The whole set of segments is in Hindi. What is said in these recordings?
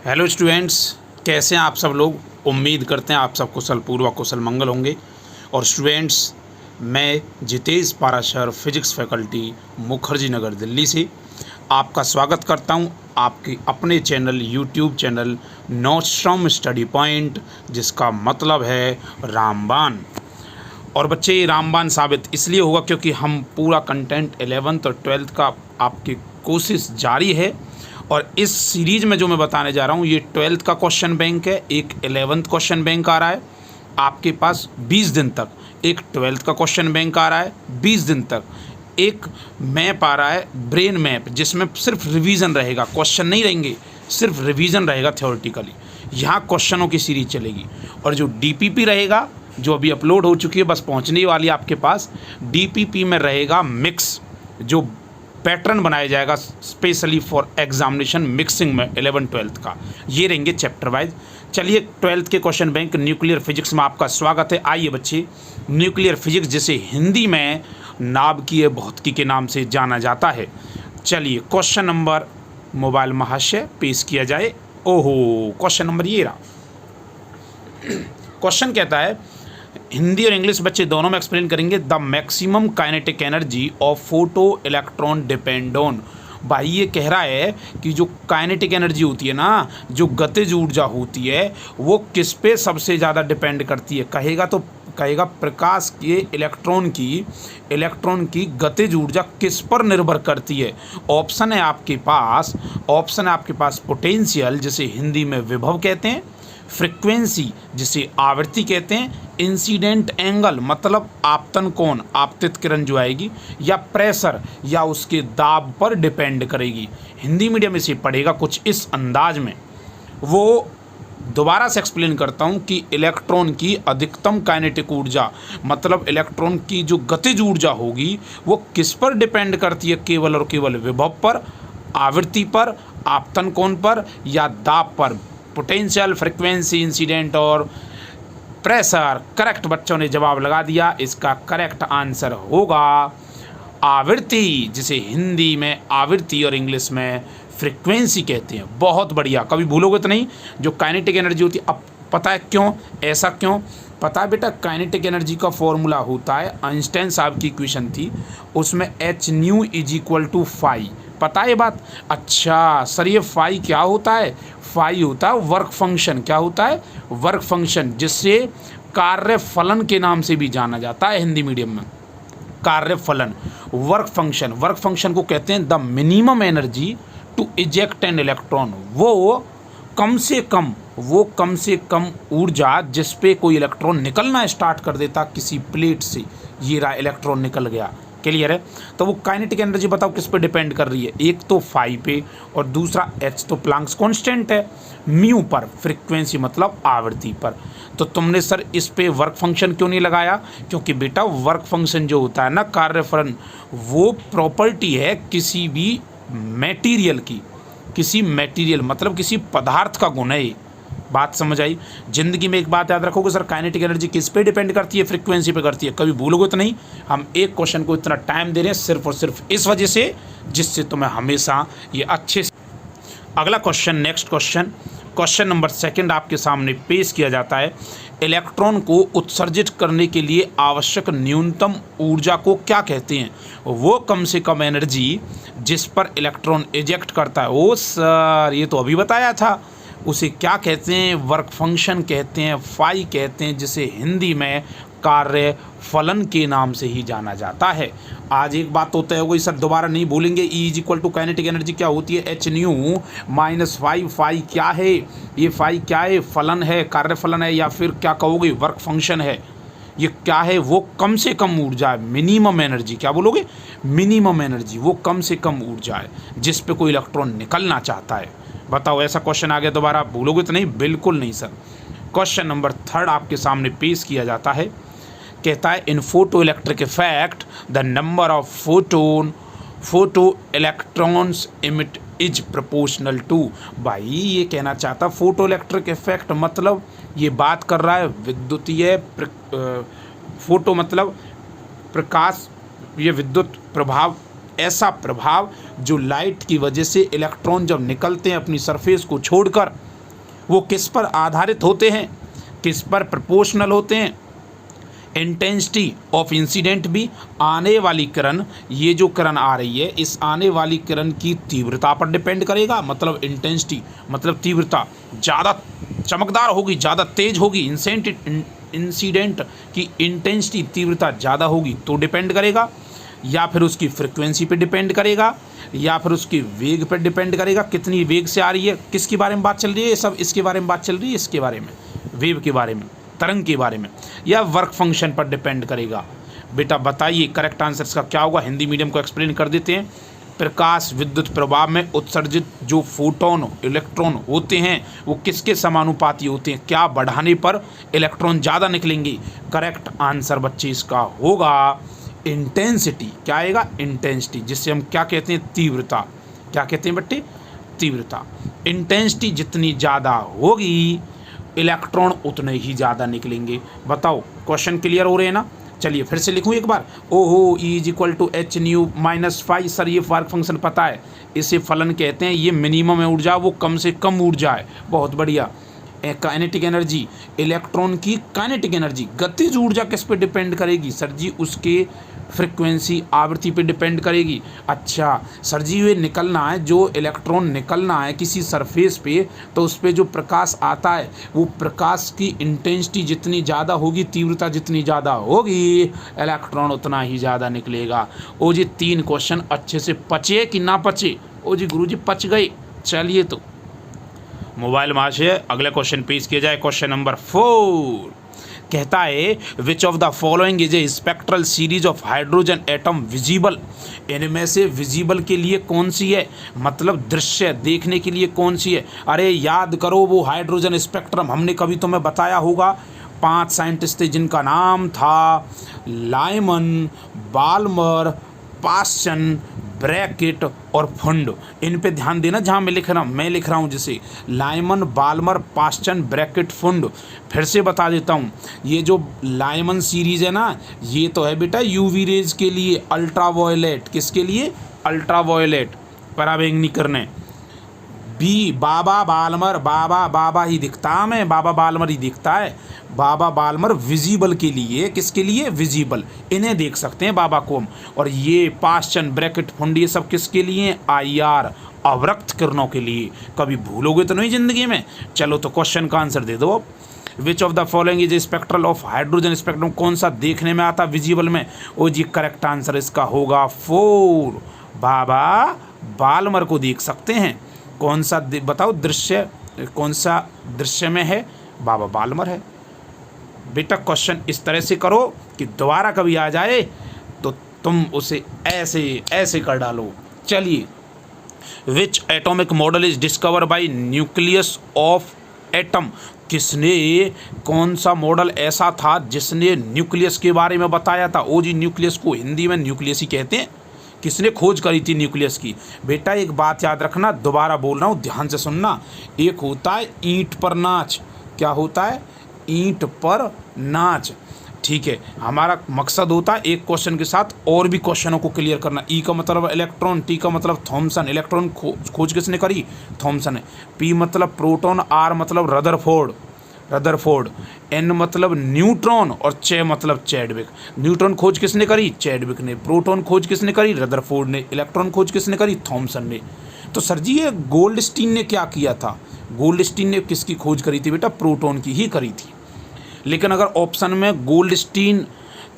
हेलो स्टूडेंट्स, कैसे हैं आप सब लोग। उम्मीद करते हैं आप सब कुशल पूर्वक कुशल मंगल होंगे। और स्टूडेंट्स, मैं जितेश पाराशर फिजिक्स फैकल्टी मुखर्जी नगर दिल्ली से आपका स्वागत करता हूं आपके अपने channel YouTube channel Nostrum study point, जिसका मतलब है रामबाण। और बच्चे, ये रामबाण साबित इसलिए होगा क्योंकि हम पूरा कंटेंट 11th और 12th का आपकी कोशिश जारी है। और इस सीरीज में जो मैं बताने जा रहा हूँ, ये 12th का क्वेश्चन बैंक है, एक 11th क्वेश्चन बैंक आ रहा है आपके पास 20 दिन तक, एक 12th का क्वेश्चन बैंक आ रहा है 20 दिन तक, एक मैप आ रहा है ब्रेन मैप, जिसमें सिर्फ रिवीजन रहेगा, क्वेश्चन नहीं रहेंगे, सिर्फ रिवीजन रहेगा थ्योरेटिकली। यहाँ क्वेश्चनों की सीरीज चलेगी। और जो डीपीपी रहेगा, जो अभी अपलोड हो चुकी है, बस पहुँचने वाली है आपके पास, डीपीपी में रहेगा मिक्स, जो पैटर्न बनाया जाएगा स्पेशली फॉर एग्जामिनेशन मिक्सिंग में 11th-12th का। ये रहेंगे चैप्टर वाइज। चलिए, 12th के क्वेश्चन बैंक न्यूक्लियर फिजिक्स में आपका स्वागत है। आइए बच्चे, न्यूक्लियर फिजिक्स जिसे हिंदी में नाभिकीय भौतिकी के नाम से जाना जाता है। चलिए, क्वेश्चन नंबर मोबाइल महाशय पेश किया जाए। ओहो, क्वेश्चन नंबर ये रहा। क्वेश्चन कहता है, हिंदी और इंग्लिश बच्चे दोनों में एक्सप्लेन करेंगे। The maximum kinetic energy of photo electron depend on. भाई ये कह रहा है कि जो काइनेटिक एनर्जी होती है ना, जो गतिज ऊर्जा होती है, वो किस पे सबसे ज़्यादा डिपेंड करती है। कहेगा प्रकाश के इलेक्ट्रॉन की गतिज ऊर्जा किस पर निर्भर करती है। ऑप्शन है आपके पास पोटेंशियल, जिसे हिंदी में विभव कहते हैं, फ्रीक्वेंसी जिसे आवृत्ति कहते हैं, इंसिडेंट एंगल मतलब आपतन कोण, आपतित किरण जो आएगी, या प्रेशर या उसके दाब पर डिपेंड करेगी। हिंदी मीडियम इसे पढ़ेगा कुछ इस अंदाज में। वो दोबारा से एक्सप्लेन करता हूँ कि इलेक्ट्रॉन की अधिकतम काइनेटिक ऊर्जा, मतलब इलेक्ट्रॉन की जो गतिज ऊर्जा होगी, वो किस पर डिपेंड करती है। केवल और केवल विभव पर, आवृत्ति पर, आपतन कोण पर, या दाब पर। पोटेंशियल, फ्रीक्वेंसी, इंसिडेंट और प्रेशर। करेक्ट बच्चों ने जवाब लगा दिया। इसका करेक्ट आंसर होगा आवृत्ति, जिसे हिंदी में आवृत्ति और इंग्लिश में फ्रीक्वेंसी कहते हैं। बहुत बढ़िया, कभी भूलोगे तो नहीं। जो काइनेटिक एनर्जी होती है, अब पता है क्यों, ऐसा क्यों पता है बेटा। काइनेटिक एनर्जी का फॉर्मूला होता है, आइंस्टाइन साहब की इक्वेशन थी, उसमें h/nu = phi। पता है ये बात। अच्छा सर, ये फाई क्या होता है। फाई होता है वर्क फंक्शन। क्या होता है, वर्क फंक्शन, जिससे कार्य फलन के नाम से भी जाना जाता है हिंदी मीडियम में। कार्य फलन, वर्क फंक्शन को कहते हैं the minimum energy to eject an electron. वो कम से कम ऊर्जा जिस पे कोई इलेक्ट्रॉन निकलना स्टार्ट कर देता किसी प्लेट से। ये रहा, इलेक्ट्रॉन निकल गया। क्लियर है। तो वो काइनेटिक एनर्जी बताओ किस पे डिपेंड कर रही है। एक तो फाई पे, और दूसरा एच तो प्लांक्स कांस्टेंट है, म्यू पर, फ्रीक्वेंसी मतलब आवृत्ति पर। तो तुमने सर इस पे वर्क फंक्शन क्यों नहीं लगाया। क्योंकि बेटा वर्क फंक्शन जो होता है ना, कार्यफलन, वो प्रॉपर्टी है किसी भी मटेरियल की। किसी मटेरियल मतलब किसी पदार्थ का गुण है। बात समझ आई। जिंदगी में एक बात याद रखोगे सर, काइनेटिक एनर्जी किस पे डिपेंड करती है, फ्रीक्वेंसी पे करती है। कभी भूलोगे तो नहीं। हम एक क्वेश्चन को इतना टाइम दे रहे हैं सिर्फ और सिर्फ इस वजह से, जिससे तुम्हें हमेशा ये अच्छे से। अगला क्वेश्चन, नेक्स्ट क्वेश्चन नंबर 2 आपके सामने पेश किया जाता है। इलेक्ट्रॉन को उत्सर्जित करने के लिए आवश्यक न्यूनतम ऊर्जा को क्या कहते हैं। वो कम से कम एनर्जी जिस पर इलेक्ट्रॉन इजेक्ट करता है। ओ सर, ये तो अभी बताया था। उसे क्या कहते हैं, वर्क फंक्शन कहते हैं, फाई कहते हैं, जिसे हिंदी में कार्य फलन के नाम से ही जाना जाता है। आज एक बात तो तय हो गई सर, दोबारा नहीं भूलेंगे। E = काइनेटिक एनर्जी क्या होती है, h/nu - phi। फाई क्या है, ये फाई क्या है, फलन है, कार्य फलन है, या फिर क्या कहोगे वर्क फंक्शन है। ये क्या है, वो कम से कम ऊर्जा है, मिनिमम एनर्जी। क्या बोलोगे, मिनिमम एनर्जी, वो कम से कम ऊर्जा है जिस पे कोई इलेक्ट्रॉन निकलना चाहता है। बताओ, ऐसा क्वेश्चन आ गया दोबारा भूलोगे तो नहीं। बिल्कुल नहीं सर। क्वेश्चन नंबर 3 आपके सामने पेश किया जाता है। कहता है, in photoelectric effect the number of photoelectrons emit is proportional to. भाई ये कहना चाहता, फोटो इलेक्ट्रिक इफेक्ट मतलब ये बात कर रहा है विद्युतीय फोटो मतलब प्रकाश, ये विद्युत प्रभाव, ऐसा प्रभाव जो लाइट की वजह से इलेक्ट्रॉन जब निकलते हैं अपनी सरफेस को छोड़कर, वो किस पर आधारित होते हैं, किस पर प्रोपोर्शनल होते हैं। इंटेंसिटी ऑफ इंसिडेंट भी, आने वाली किरण, ये जो किरण आ रही है इस आने वाली किरण की तीव्रता पर डिपेंड करेगा। मतलब इंटेंसिटी मतलब तीव्रता, ज़्यादा चमकदार होगी, ज़्यादा तेज होगी, इंसिडेंट की इंटेंसिटी तीव्रता ज़्यादा होगी तो डिपेंड करेगा, या फिर उसकी फ्रिक्वेंसी पे डिपेंड करेगा, या फिर उसके वेग पर डिपेंड करेगा, कितनी वेग से आ रही है। किसके बारे में बात चल रही है, ये सब इसके बारे में बात चल रही है, इसके बारे में, वेव के बारे में, तरंग के बारे में, या वर्क फंक्शन पर डिपेंड करेगा। बेटा बताइए करेक्ट आंसर इसका क्या होगा। हिंदी मीडियम को एक्सप्लेन कर देते हैं। प्रकाश विद्युत प्रभाव में उत्सर्जित जो फोटोन इलेक्ट्रॉन होते हैं वो किसके समानुपाती होते हैं, क्या बढ़ाने पर इलेक्ट्रॉन ज़्यादा निकलेंगे। करेक्ट आंसर बच्चे इसका होगा इंटेंसिटी। क्या आएगा, इंटेंसिटी, जिससे हम क्या कहते हैं, तीव्रता। क्या कहते हैं बच्चे, तीव्रता। इंटेंसिटी जितनी ज़्यादा होगी इलेक्ट्रॉन उतने ही ज़्यादा निकलेंगे। बताओ क्वेश्चन क्लियर हो रहे हैं ना। चलिए फिर से लिखूँ एक बार। ओहो E = h न्यू -5। सर ये वर्क फंक्शन पता है, इसे फलन कहते हैं। ये मिनिमम है ऊर्जा, वो कम से कम ऊर्जा है। बहुत बढ़िया। काइनेटिक एनर्जी, इलेक्ट्रॉन की काइनेटिक एनर्जी, गतिज ऊर्जा किस पे डिपेंड करेगी सर जी, उसके फ्रिक्वेंसी आवृत्ति पे डिपेंड करेगी। अच्छा सर जी ये निकलना है, जो इलेक्ट्रॉन निकलना है किसी सरफेस पे, तो उस पर जो प्रकाश आता है वो प्रकाश की इंटेंसिटी जितनी ज़्यादा होगी, तीव्रता जितनी ज़्यादा होगी, इलेक्ट्रॉन उतना ही ज़्यादा निकलेगा। ओ जी 3 क्वेश्चन अच्छे से पचे कि ना पचे। ओ जी गुरुजी पच गए। चलिए तो मोबाइल महाशय अगले क्वेश्चन पेश किया जाए। क्वेश्चन नंबर 4 कहता है which of the following is a spectral series of hydrogen atom visible. इनमें से विजिबल के लिए कौन सी है, मतलब दृश्य देखने के लिए कौन सी है। अरे याद करो वो हाइड्रोजन स्पेक्ट्रम हमने कभी तुम्हें बताया होगा। 5 साइंटिस्ट थे जिनका नाम था लाइमन, बाल्मर, पास्चन, ब्रैकेट और फुंड। इन पे ध्यान देना जहाँ मैं लिख रहा हूँ जैसे लाइमन, बाल्मर, पास्चन, ब्रैकेट, फुंड। फिर से बता देता हूँ, ये जो लाइमन सीरीज है ना, ये तो है बेटा यूवी रेज के लिए, अल्ट्रावायलेट, किसके लिए, अल्ट्रावायलेट पराबैंगनी किरणें। बी बाबा बाल्मर, बाबा ही दिखता हमें, बाबा बाल्मर ही दिखता है। बाबा बाल्मर विजिबल के लिए, किसके लिए, विजिबल, इन्हें देख सकते हैं बाबा को हम। और ये पास्चन, ब्रैकेट, फुंड, ये सब किसके लिए, IR अवरक्त किरणों के लिए। कभी भूलोगे तो नहीं जिंदगी में। चलो तो क्वेश्चन का आंसर दे दो अब। Which of the following is spectral of hydrogen spectrum, कौन सा देखने में आता विजिबल में। ओ जी करेक्ट आंसर इसका होगा 4, बाबा बाल्मर को देख सकते हैं। कौन सा बताओ दृश्य, कौन सा दृश्य में है, बाबा बाल्मर है। बेटा क्वेश्चन इस तरह से करो कि दोबारा कभी आ जाए तो तुम उसे ऐसे कर डालो। चलिए which atomic model is discover by nucleus of atom, किसने, कौन सा मॉडल ऐसा था जिसने न्यूक्लियस के बारे में बताया था। ओ जी न्यूक्लियस को हिंदी में न्यूक्लियस ही कहते हैं। किसने खोज करी थी न्यूक्लियस की। बेटा एक बात याद रखना, दोबारा बोल रहा हूँ ध्यान से सुनना। एक होता है ईंट पर नाच, क्या होता है, ईंट पर नाच। ठीक है, हमारा मकसद होता है एक क्वेश्चन के साथ और भी क्वेश्चनों को क्लियर करना। ई का मतलब इलेक्ट्रॉन, टी का मतलब थॉमसन, इलेक्ट्रॉन खोज किसने करी, थॉमसन है। पी मतलब प्रोटॉन, आर मतलब रदरफोर्ड, एन मतलब न्यूट्रॉन और चे मतलब चैडविक। न्यूट्रॉन खोज किसने करी, चैडविक ने। प्रोटॉन खोज किसने करी, रदरफोर्ड ने। इलेक्ट्रॉन खोज किसने करी, थॉमसन ने। तो सर जी ये गोल्डस्टीन ने क्या किया था, गोल्डस्टीन ने किसकी खोज करी थी बेटा, प्रोटॉन की ही करी थी। लेकिन अगर ऑप्शन में गोल्डस्टीन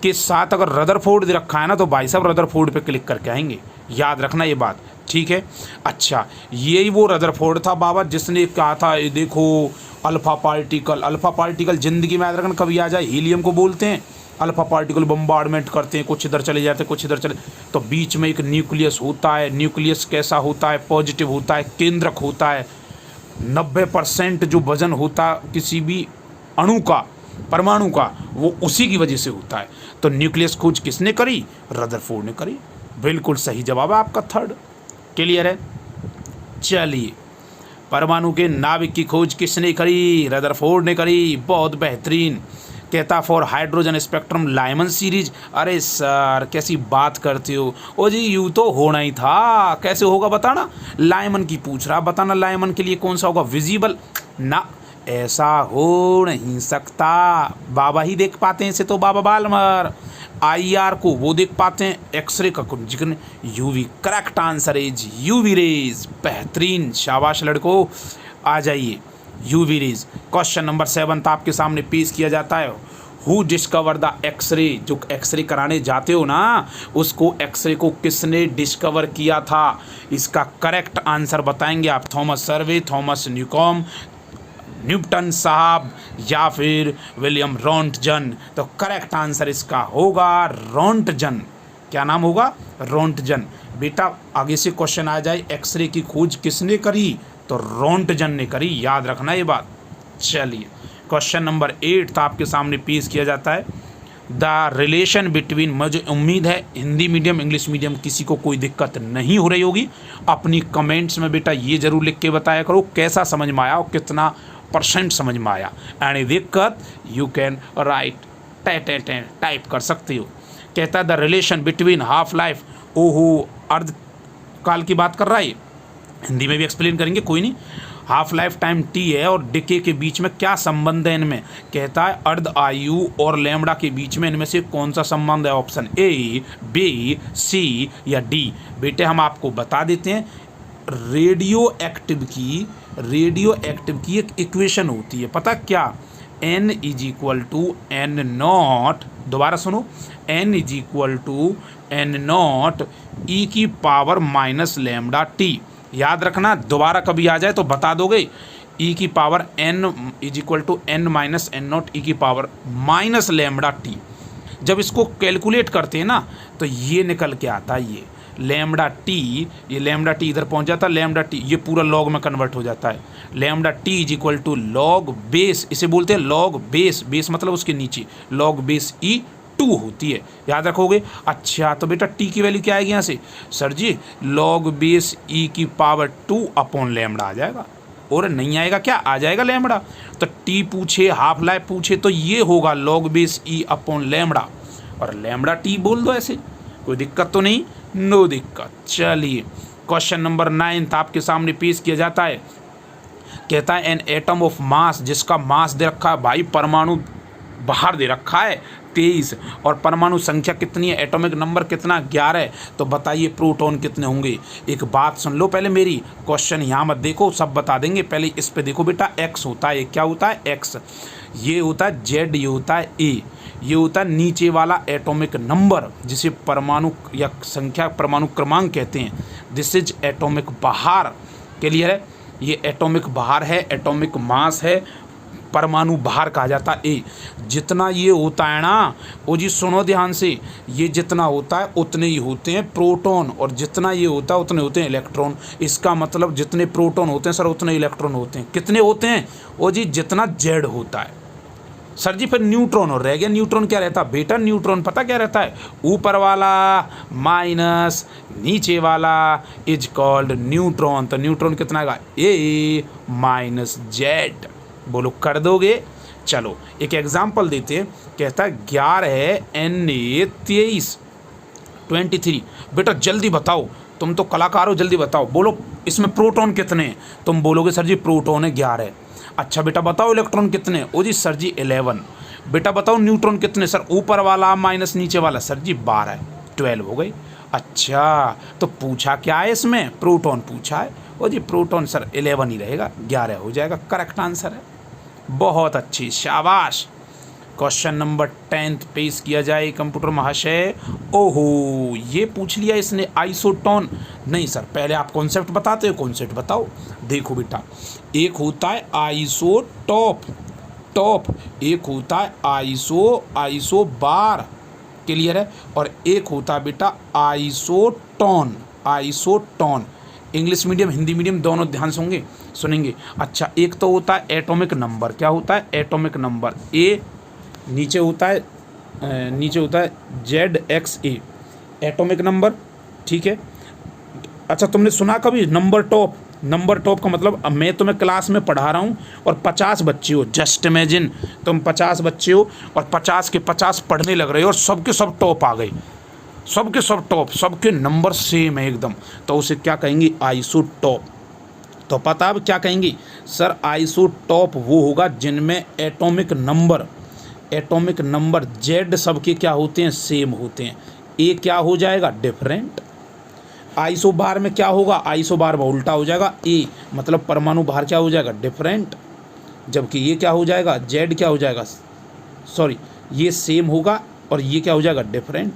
के साथ अगर रदरफोर्ड रखा है ना तो भाई साहब रदरफोर्ड पे क्लिक करके आएंगे, याद रखना ये बात, ठीक है। अच्छा यही वो रदरफोर्ड था बाबा जिसने कहा था, ये देखो अल्फा पार्टिकल जिंदगी में याद रखना, कभी आ जाए हीलियम को बोलते हैं अल्फा पार्टिकल, बम्बार्डमेंट करते हैं, कुछ इधर चले जाते हैं, कुछ इधर चले, तो बीच में एक न्यूक्लियस होता है। न्यूक्लियस कैसा होता है, पॉजिटिव होता है, केंद्रक होता है। 90% जो वजन होता किसी भी अणु का, परमाणु का, वो उसी की वजह से होता है। तो न्यूक्लियस खोज किसने करी, रदरफोर्ड ने करी। बिल्कुल सही जवाब है आपका, 3rd क्लियर है। चलिए परमाणु के नाभिक की खोज किसने करी, रदरफोर्ड ने करी, बहुत बेहतरीन। कहता for hydrogen spectrum Lyman series. अरे सर कैसी बात करते हो, ओ जी यूँ तो होना ही था, कैसे होगा बताना। लाइमन की पूछ रहा, बताना लाइमन के लिए कौन सा होगा, विजिबल ना, ऐसा हो नहीं सकता। बाबा ही देख पाते हैं इसे, तो बाबा बालमर। IR को वो देख पाते हैं, एक्सरे का जिक्र। UV correct answer is UV rays. बेहतरीन, शाबाश लड़को, आ जाइए UV रेज। क्वेश्चन नंबर 7 आपके सामने पेश किया जाता है। हु डिस्कवर द एक्सरे, जो एक्सरे कराने जाते हो ना, उसको एक्सरे को किसने डिस्कवर किया था? इसका करेक्ट आंसर बताएंगे आप। थॉमस सर्वे, थॉमस न्यूटन साहब, या फिर विलियम रोंटगन। तो करेक्ट आंसर इसका होगा रोंटगन। क्या नाम होगा? रोंटगन। बेटा आगे से क्वेश्चन आ जाए, एक्सरे की खोज किसने करी? तो रोंटगन ने करी, याद रखना ये बात। चलिए क्वेश्चन नंबर 8 आपके सामने पेश किया जाता है। द रिलेशन बिटवीन, मुझे उम्मीद है हिंदी मीडियम इंग्लिश मीडियम किसी को कोई दिक्कत नहीं हो रही होगी। अपनी कमेंट्स में बेटा ये जरूर लिख के बताया करो कैसा समझ में आया और कितना % समझ में आया। एनी दिक्कत यू कैन राइट, टाइप कर सकते हो। कहता है the relation between half life, ओहो अर्ध काल की बात कर रहा है, हिंदी में भी एक्सप्लेन करेंगे, कोई नहीं। हाफ लाइफ टाइम T है और डिके के बीच में क्या संबंध है इनमें? कहता है अर्ध आयु और लैम्बडा के बीच में इनमें से कौन सा संबंध है? ऑप्शन A, B, C या D। बेटे हम आपको बता देते हैं, रेडियो एक्टिव की एक इक्वेशन होती है, पता क्या? N = N0, दोबारा सुनो, N = N0 e⁻ lambda T। याद रखना, दोबारा कभी आ जाए तो बता दोगे। e⁻n = N-N0 e⁻ lambda T। जब इसको कैलकुलेट करते हैं ना तो ये निकल के आता है, ये लैम्बडा T, ये लैम्बडा T इधर पहुंच जाता है, लैम्बडा T ये पूरा लॉग में कन्वर्ट हो जाता है। लैम्बडा T = लॉग बेस, इसे बोलते हैं लॉग बेस, बेस मतलब उसके नीचे, लॉग बेस E2 होती है, याद रखोगे। अच्छा तो बेटा T की वैल्यू क्या आएगी यहाँ से? Sir ji log base e⁻² upon lambda आ जाएगा, और नहीं आएगा क्या? आ जाएगा लैम्बडा। तो T पूछे, हाफ लाइफ पूछे, तो ये होगा log base E upon lambda, और लैम्बडा T बोल दो ऐसे, कोई दिक्कत तो नहीं, नो दिक्कत। चलिए क्वेश्चन नंबर 9 आपके सामने पेश किया जाता है। कहता है एन एटम ऑफ मास, जिसका मास दे रखा है भाई, परमाणु बाहर दे रखा है 23, और परमाणु संख्या कितनी है, एटॉमिक नंबर कितना, 11। तो बताइए प्रोटॉन कितने होंगे? एक बात सुन लो पहले मेरी, क्वेश्चन यहाँ मत देखो, सब बता देंगे, पहले इस पे देखो बेटा। एक्स होता है, क्या होता है? एक्स। ये होता है जेड, ये होता है ए। ये होता है नीचे वाला एटॉमिक नंबर, जिसे परमाणु या संख्या परमाणु क्रमांक कहते हैं। दिस इज एटॉमिक बाहर, क्लियर है? ये एटॉमिक बाहर है, एटॉमिक मास है, परमाणु बाहर कहा जाता है ए। जितना ये होता है ना, वो जी सुनो ध्यान से, ये जितना होता है उतने ही होते हैं प्रोटॉन, और जितना ये होता है उतने होते हैं इलेक्ट्रॉन। इसका मतलब जितने प्रोटॉन होते हैं सर उतने इलेक्ट्रॉन होते हैं। कितने होते हैं? वो जी जितना जेड होता है। सर जी फिर न्यूट्रॉन और रह गया, न्यूट्रॉन क्या रहता है बेटा? न्यूट्रॉन पता क्या रहता है? ऊपर वाला माइनस नीचे वाला इज कॉल्ड न्यूट्रॉन। तो न्यूट्रॉन कितना आएगा? ए माइनस जेड। बोलो कर दोगे? चलो एक एग्जाम्पल देते हैं। कहता है 11 है Na23 23। बेटा जल्दी बताओ, तुम तो कलाकार हो, जल्दी बताओ। बोलो इसमें प्रोटॉन कितने हैं? तुम बोलोगे सर जी प्रोटॉन है 11। अच्छा बेटा बताओ इलेक्ट्रॉन कितने? ओ जी सर जी 11। बेटा बताओ न्यूट्रॉन कितने? सर ऊपर वाला माइनस नीचे वाला, सर जी 12, 12 हो गई। अच्छा तो पूछा क्या है इसमें? प्रोटॉन पूछा है। ओ जी प्रोटॉन सर 11 ही रहेगा, 11 हो जाएगा, करेक्ट आंसर है। बहुत अच्छी, शाबाश। क्वेश्चन नंबर 10 पेश किया जाए कंप्यूटर महाशय। ओहो ये पूछ लिया इसने, आइसोटोन। नहीं सर पहले आप कॉन्सेप्ट बताते हो, कॉन्सेप्ट बताओ। देखो बेटा, एक होता है आइसोटॉप, एक होता है आइसोबार, क्लियर है? और एक होता है बेटा isotone. English medium Hindi medium दोनों ध्यान से होंगे, सुनेंगे। अच्छा एक तो होता है एटॉमिक नंबर, क्या होता है? एटॉमिक नंबर ए, नीचे होता है ZXA एटॉमिक नंबर, ठीक है? अच्छा तुमने सुना कभी नंबर टॉप? नंबर टॉप का मतलब, अब मैं तुम्हें क्लास में पढ़ा रहा हूँ और 50 बच्चे हो, जस्ट इमेजिन तुम 50 बच्चे हो और 50 के 50 पढ़ने लग रहे हो और सबके सब टॉप आ गए, सबके सब टॉप, सबके नंबर सेम है एकदम, तो उसे क्या कहेंगे? आइसोटॉप। तो पता अब क्या कहेंगे सर, आइसोटॉप वो होगा जिनमें एटॉमिक नंबर जेड सबके क्या होते हैं, सेम होते हैं। ए क्या हो जाएगा, डिफरेंट। आइसोबार में क्या होगा, आइसोबार में उल्टा हो जाएगा, ए मतलब परमाणु भार क्या हो जाएगा, डिफरेंट। जबकि ये क्या हो जाएगा, जेड क्या हो जाएगा, सॉरी ये सेम होगा और ये क्या हो जाएगा, डिफरेंट।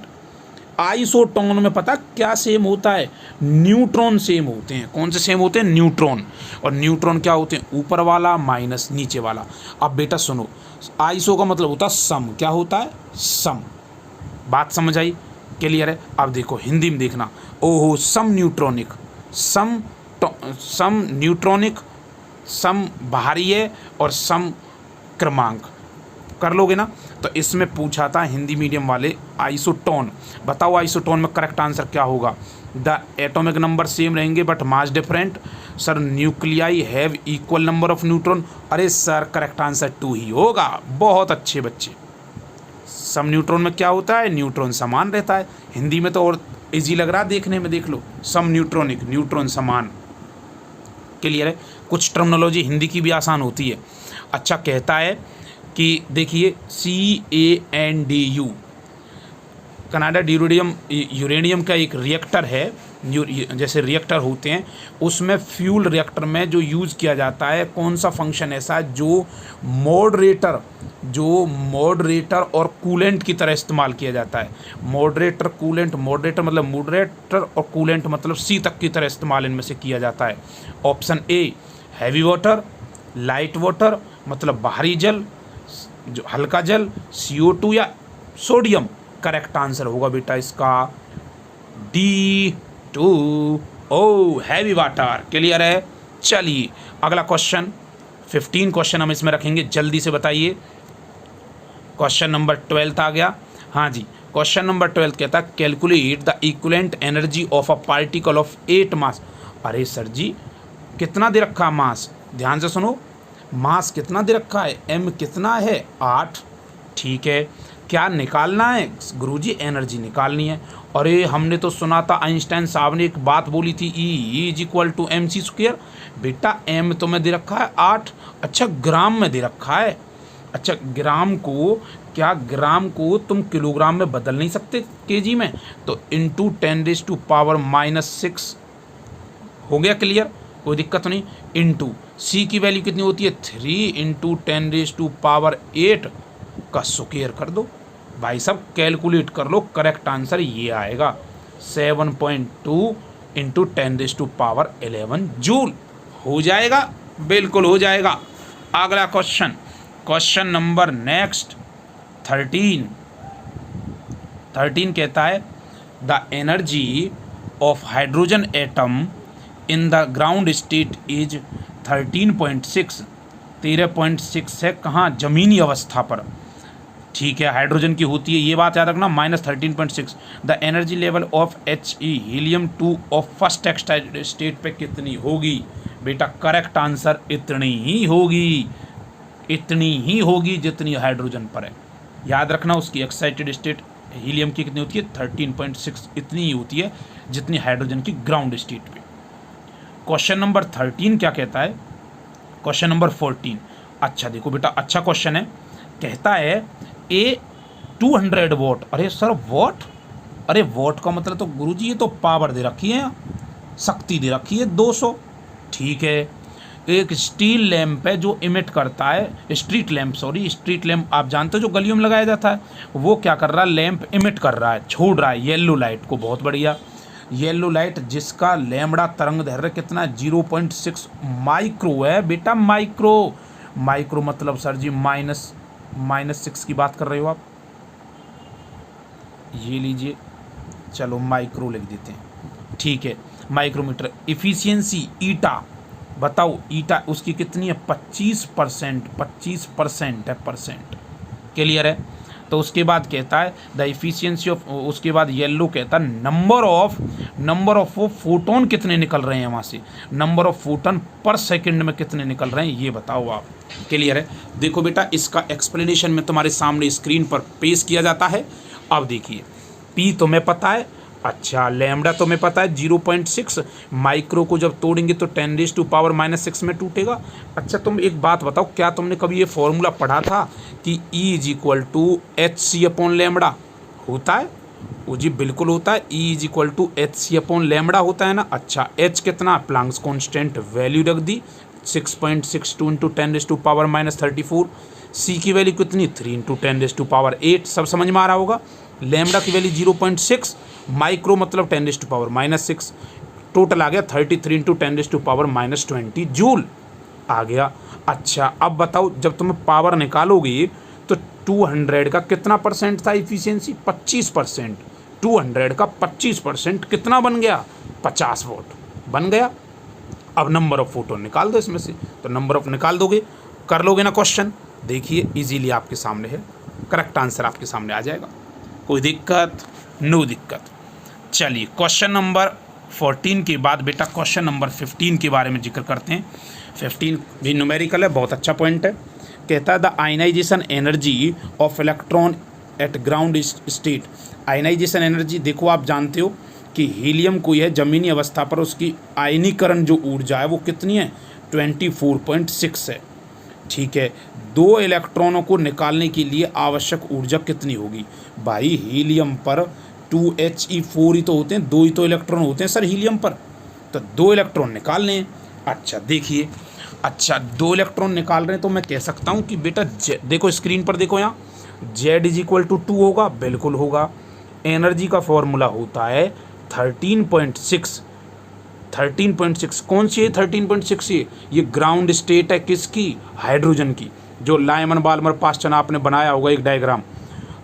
आइसोटोन में पता क्या सेम होता है, न्यूट्रॉन सेम होते हैं। कौन से सेम होते हैं, न्यूट्रॉन। और न्यूट्रॉन क्या होते हैं, ऊपर वाला माइनस नीचे वाला। अब बेटा सुनो, आइसो का मतलब होता है सम, क्या होता है, सम। बात समझ आई, क्लियर है। अब देखो हिंदी में देखना, ओहो सम न्यूट्रॉनिक, सम न्यूट्रॉनिक, सम बाहरी और सम क्रमांक कर लोगे ना। तो इसमें पूछा था हिंदी मीडियम वाले आइसोटोन, बताओ आइसोटोन में करेक्ट आंसर क्या होगा। द एटॉमिक नंबर सेम रहेंगे but mass different. Sir nuclei have equal number of neutron. अरे सर करेक्ट आंसर 2 ही होगा। बहुत अच्छे बच्चे। सम न्यूट्रॉन में क्या होता है, न्यूट्रॉन समान रहता है। हिंदी में तो और इजी लग रहा है देखने में, देख लो सम न्यूट्रॉनिक, न्यूट्रॉन समान। क्लियर है। कुछ टर्मिनोलॉजी हिंदी की भी आसान होती है। अच्छा कहता है कि देखिए CANDU कनाडा यूरेनियम का एक रिएक्टर है, जैसे रिएक्टर होते हैं उसमें फ्यूल रिएक्टर में जो यूज़ किया जाता है, कौन सा फंक्शन ऐसा जो मॉडरेटर और कूलेंट की तरह इस्तेमाल किया जाता है। मॉडरेटर मतलब मॉडरेटर और कूलेंट मतलब शीतक की तरह इस्तेमाल इनमें से किया जाता है। Option a heavy water, light water मतलब बाहरी जल, जो हल्का जल, CO2 या सोडियम। करेक्ट आंसर होगा बेटा इसका D2, हैवी वाटर। क्लियर है। चलिए अगला क्वेश्चन 15 क्वेश्चन हम इसमें रखेंगे, जल्दी से बताइए। क्वेश्चन नंबर 12 आ गया। हाँ जी, क्वेश्चन नंबर 12 कहता है calculate the equivalent energy of a particle of 8 मास। अरे सर जी कितना दे रखा है मास, ध्यान से सुनो, मास कितना दे रखा है, m कितना है 8। ठीक है, क्या निकालना है गुरुजी, एनर्जी निकालनी है। अरे हमने तो सुना था आइंस्टाइन साहब ने एक बात बोली थी, E=mc²। बेटा m तो में दे रखा है 8, अच्छा ग्राम में दे रखा है। अच्छा ग्राम को तुम किलोग्राम में बदल नहीं सकते केजी में, तो × 10⁻⁻⁶ हो गया। क्लियर, कोई दिक्कत नहीं। इंटू C की वैल्यू कितनी होती है 3 × 10⁸ का स्क्वायर कर दो। भाई साहब कैलकुलेट कर लो, करेक्ट आंसर ये आएगा 7.2 × 10⁻11 जूल। हो जाएगा, बिल्कुल हो जाएगा। अगला क्वेश्चन नंबर नेक्स्ट 13 कहता है the energy of hydrogen atom in the ground state is 13.6 है कहाँ, जमीनी अवस्था पर। ठीक है, हाइड्रोजन की होती है, ये बात याद रखना, -13.6। The energy level of He हीलियम-2 ऑफ फर्स्ट एक्साइटेड स्टेट पे कितनी होगी। बेटा करेक्ट आंसर इतनी ही होगी जितनी हाइड्रोजन पर है। याद रखना उसकी एक्साइटेड स्टेट हीलियम की कितनी होती है 13.6, इतनी ही होती है जितनी हाइड्रोजन की ग्राउंड स्टेट पे। क्वेश्चन नंबर 13 क्या कहता है, क्वेश्चन नंबर 14। अच्छा देखो बेटा, अच्छा क्वेश्चन है। कहता है ए 200 वॉट। अरे सर वॉट, अरे वॉट का मतलब तो गुरुजी ये तो पावर दे रखी है, शक्ति दे रखी है 200। ठीक है, एक स्टील लैंप है जो इमिट करता है, स्ट्रीट लैंप आप जानते हो जो गलियों में लगाया जाता है, वो क्या कर रहा है, लैंप इमिट कर रहा है, छोड़ रहा है येलो लाइट को। बहुत बढ़िया, येलो लाइट जिसका लैम्बडा तरंग दैर्घ्य कितना है 0.6 माइक्रो है। बेटा माइक्रो मतलब सर जी -6 की बात कर रहे हो आप, ये लीजिए, चलो माइक्रो लिख देते हैं। ठीक है, माइक्रोमीटर। इफिशियंसी ईटा, बताओ ईटा उसकी कितनी है 25% है, परसेंट। क्लियर है। तो उसके बाद कहता है द इफिशियंसी ऑफ, उसके बाद येलो कहता है नंबर ऑफ वो फोटोन कितने निकल रहे हैं वहाँ से, नंबर ऑफ फोटोन पर सेकंड में कितने निकल रहे हैं ये बताओ आप। क्लियर है। देखो बेटा इसका एक्सप्लेनेशन में तुम्हारे सामने स्क्रीन पर पेश किया जाता है। अब देखिए P तुम्हें पता है, अच्छा, लैम्डा तो हमें पता है 0.6, माइक्रो को जब तोड़ेंगे तो 10⁻⁻⁶ में टूटेगा। अच्छा, तुम एक बात बताओ, क्या तुमने कभी ये फॉर्मूला पढ़ा था कि E=hc/λ होता है? वो जी बिल्कुल होता है, E=hc/λ होता है ना। अच्छा, h कितना, प्लांक्स कांस्टेंट वैल्यू रख दी 6.62 × 10⁻⁻34, c की वैल्यू कितनी 3 × 10⁸, सब समझ में आ रहा होगा। लैम्डा की वैल्यू 0.6, माइक्रो मतलब 10⁻⁻⁶, टोटल आ गया 33 × 10⁻⁻20 जूल आ गया। अच्छा, अब बताओ जब तुम पावर निकालोगे तो 200 का कितना परसेंट था इफिशियंसी? 25%। 200 का 25% कितना बन गया? 50 वॉट बन गया। अब नंबर ऑफ फोटोन निकाल दो इसमें से, तो नंबर ऑफ निकाल दोगे, कर लोगे ना क्वेश्चन। देखिए इजीली आपके सामने है, करेक्ट आंसर आपके सामने आ जाएगा, कोई दिक्कत? नो दिक्कत। चलिए क्वेश्चन नंबर 14 के बाद बेटा क्वेश्चन नंबर 15 के बारे में जिक्र करते हैं। 15 भी न्यूमेरिकल है, बहुत अच्छा पॉइंट है। कहता है the ionisation energy of electron at ground state. Ionisation energy, देखो आप जानते हो कि हीलियम कोई है ज़मीनी अवस्था पर, उसकी आयनीकरण जो ऊर्जा है वो कितनी है? 24.6 है। ठीक है, 2 इलेक्ट्रॉनों को निकालने के लिए आवश्यक ऊर्जा कितनी होगी? भाई हीलियम पर 2He4 ही तो होते हैं, 2 ही तो इलेक्ट्रॉन होते हैं सर हीलियम पर, तो 2 इलेक्ट्रॉन निकालने हैं। अच्छा देखिए, अच्छा 2 इलेक्ट्रॉन निकाल रहे हैं तो मैं कह सकता हूँ कि बेटा देखो स्क्रीन पर देखो, यहाँ Z=2 होगा, बिल्कुल होगा। एनर्जी का फॉर्मूला होता है 13.6। 13.6 कौन सी है? 13.6 ये ग्राउंड स्टेट है किसकी? हाइड्रोजन की, जो लाइमन बाल्मर पास्चन आपने बनाया होगा एक डायग्राम।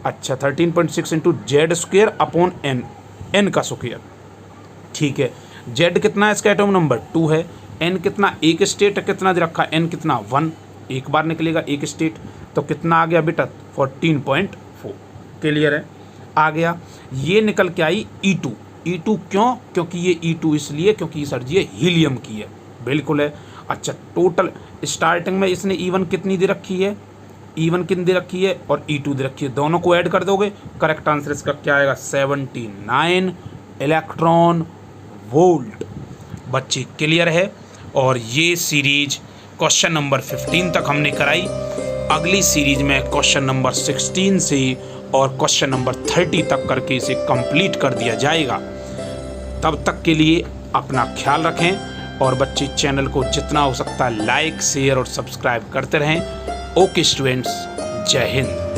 अच्छा 13.6 × Z² n का स्क्वायर। ठीक है, Z कितना है? इसका एटॉमिक नंबर 2 है। n कितना? एक स्टेट कितना दे रखा? n कितना? 1, एक बार निकलेगा एक स्टेट, तो कितना आ गया बेटा? 14.4। क्लियर है, आ गया। ये निकल के आई E2। E2 क्यों? क्योंकि ये E2 इसलिए क्योंकि सर जी ये हीलियम की है, बिल्कुल है। अच्छा, टोटल स्टार्टिंग में इसने E1 कितनी दे रखी है? E1 कितनी दे रखी है और E2 दे रखी है, दोनों को ऐड कर दोगे, करेक्ट आंसर इसका क्या आएगा? 79 इलेक्ट्रॉन वोल्ट। बच्चे क्लियर है। और ये सीरीज क्वेश्चन नंबर 15 तक हमने कराई। अगली सीरीज में क्वेश्चन नंबर 16 से और क्वेश्चन नंबर 30 तक करके इसे कंप्लीट कर दिया जाएगा। तब तक के लिए अपना ख्याल रखें और बच्चे चैनल को जितना हो सकता है लाइक, शेयर और सब्सक्राइब करते रहें। ओके स्टूडेंट्स, जय हिंद।